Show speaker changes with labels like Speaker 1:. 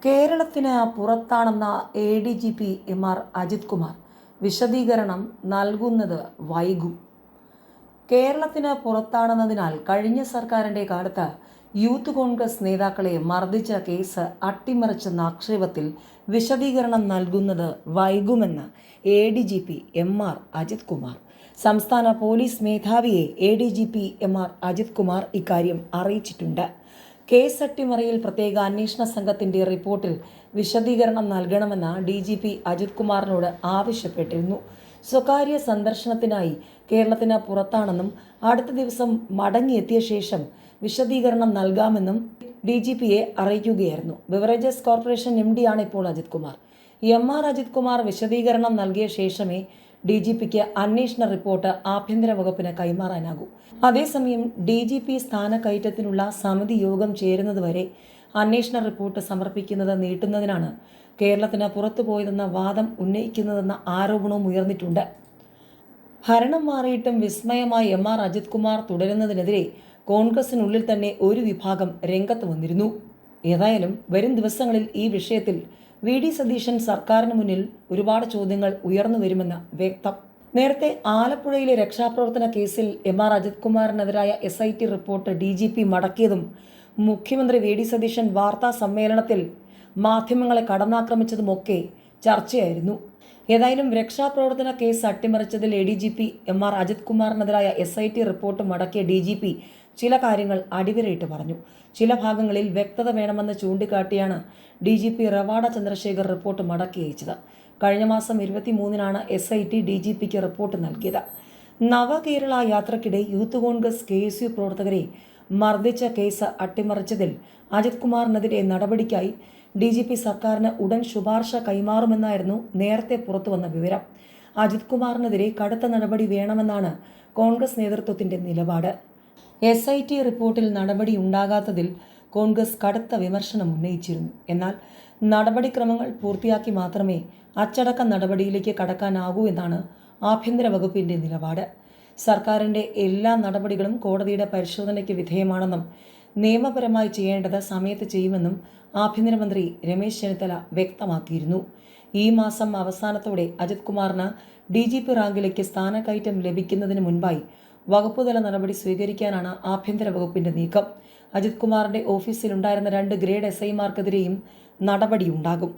Speaker 1: കേരളത്തിന് പുറത്താണെന്ന ADGP MR Ajith Kumar വിശദീകരണം നൽകുന്നത് വൈകും. കേരളത്തിന് പുറത്താണെന്നതിനാൽ കഴിഞ്ഞ സർക്കാരിൻ്റെ കാലത്ത് യൂത്ത് കോൺഗ്രസ് നേതാക്കളെ മർദ്ദിച്ച കേസ് അട്ടിമറിച്ചെന്ന ആക്ഷേപത്തിൽ വിശദീകരണം നൽകുന്നത് വൈകുമെന്ന് ADGP MR അജിത് കുമാർ. സംസ്ഥാന പോലീസ് മേധാവിയെ ADGP MR അജിത് കുമാർ ഇക്കാര്യം അറിയിച്ചിട്ടുണ്ട്. കേസ് അട്ടിമറിയിൽ പ്രത്യേക അന്വേഷണ സംഘത്തിന്റെ റിപ്പോർട്ടിൽ വിശദീകരണം നൽകണമെന്ന് DGP അജിത് കുമാറിനോട് ആവശ്യപ്പെട്ടിരുന്നു. സ്വകാര്യ സന്ദർശനത്തിനായി കേരളത്തിന് പുറത്താണെന്നും അടുത്ത ദിവസം മടങ്ങിയെത്തിയ ശേഷം വിശദീകരണം നൽകാമെന്നും DGPയെ അറിയിക്കുകയായിരുന്നു. ബിവറേജസ് കോർപ്പറേഷൻ MD ആണ് ഇപ്പോൾ അജിത് കുമാർ. MR അജിത് കുമാർ വിശദീകരണം നൽകിയ ശേഷമേ DGPക്ക് അന്വേഷണ റിപ്പോർട്ട് ആഭ്യന്തര വകുപ്പിന് കൈമാറാനാകൂ. അതേസമയം DGP സ്ഥാനക്കയറ്റത്തിനുള്ള സമിതി യോഗം ചേരുന്നതുവരെ അന്വേഷണ റിപ്പോർട്ട് സമർപ്പിക്കുന്നത് നീട്ടുന്നതിനാണ് കേരളത്തിന് പുറത്തുപോയതെന്ന വാദം ഉന്നയിക്കുന്നതെന്ന ആരോപണവും ഉയർന്നിട്ടുണ്ട്. ഭരണം മാറിയിട്ടും വിസ്മയമായി MR അജിത് കുമാർ തുടരുന്നതിനെതിരെ കോൺഗ്രസിനുള്ളിൽ തന്നെ ഒരു വിഭാഗം രംഗത്ത് വന്നിരുന്നു. ഏതായാലും വരും ദിവസങ്ങളിൽ ഈ വിഷയത്തിൽ VD സതീശൻ സർക്കാരിന് മുന്നിൽ ഒരുപാട് ചോദ്യങ്ങൾ ഉയർന്നു വരുമെന്ന് വ്യക്തം. നേരത്തെ ആലപ്പുഴയിലെ രക്ഷാപ്രവർത്തന കേസിൽ MR അജിത് കുമാറിനെതിരായ SIT റിപ്പോർട്ട് DGP മടക്കിയതും മുഖ്യമന്ത്രി VD സതീശൻ വാർത്താ സമ്മേളനത്തിൽ മാധ്യമങ്ങളെ കടന്നാക്രമിച്ചതുമൊക്കെ ചർച്ചയായിരുന്നു. ഏതായാലും രക്ഷാപ്രവർത്തന കേസ് അട്ടിമറിച്ചതിൽ ADGP MR അജിത് കുമാറിനെതിരായ SIT റിപ്പോർട്ട് മടക്കിയ DGP ചില കാര്യങ്ങൾ അടിവരയിട്ട് പറഞ്ഞു. ചില ഭാഗങ്ങളിൽ വ്യക്തത വേണമെന്ന് ചൂണ്ടിക്കാട്ടിയാണ് DGP റവാഡ ചന്ദ്രശേഖർ റിപ്പോർട്ട് മടക്കി അയച്ചത്. കഴിഞ്ഞ മാസം 23-നാണ് SIT DGPക്ക് റിപ്പോർട്ട് നൽകിയത്. നവകേരള യാത്രക്കിടെ യൂത്ത് കോൺഗ്രസ് KSU പ്രവർത്തകരെ മർദ്ദിച്ച കേസ് അട്ടിമറിച്ചതിൽ അജിത് കുമാറിനെതിരെ നടപടിക്കായി DGP സർക്കാരിന് ഉടൻ ശുപാർശ കൈമാറുമെന്നായിരുന്നു നേരത്തെ പുറത്തുവന്ന വിവരം. അജിത് കുമാറിനെതിരെ കടുത്ത നടപടി വേണമെന്നാണ് കോൺഗ്രസ് നേതൃത്വത്തിന്റെ നിലപാട്. SIT റിപ്പോർട്ടിൽ നടപടി ഉണ്ടാകാത്തതിൽ കോൺഗ്രസ് കടുത്ത വിമർശനം ഉന്നയിച്ചിരുന്നു. എന്നാൽ നടപടിക്രമങ്ങൾ പൂർത്തിയാക്കി മാത്രമേ അച്ചടക്ക നടപടിയിലേക്ക് കടക്കാനാകൂ എന്നാണ് ആഭ്യന്തര വകുപ്പിന്റെ നിലപാട്. സർക്കാരിന്റെ എല്ലാ നടപടികളും കോടതിയുടെ പരിശോധനയ്ക്ക് വിധേയമാണെന്നും നിയമപരമായി ചെയ്യേണ്ടത് സമയത്ത് ചെയ്യുമെന്നും ആഭ്യന്തരമന്ത്രി രമേശ് ചെന്നിത്തല വ്യക്തമാക്കിയിരുന്നു. ഈ മാസം അവസാനത്തോടെ അജിത് കുമാറിന് DGP റാങ്കിലേക്ക് സ്ഥാനക്കയറ്റം ലഭിക്കുന്നതിന് മുൻപായി വകുപ്പുതല നടപടി സ്വീകരിക്കാനാണ് ആഭ്യന്തര വകുപ്പിന്റെ നീക്കം. അജിത് കുമാറിന്റെ ഓഫീസിലുണ്ടായിരുന്ന 2 ഗ്രേഡ് SIമാർക്കെതിരെയും നടപടിയുണ്ടാകും.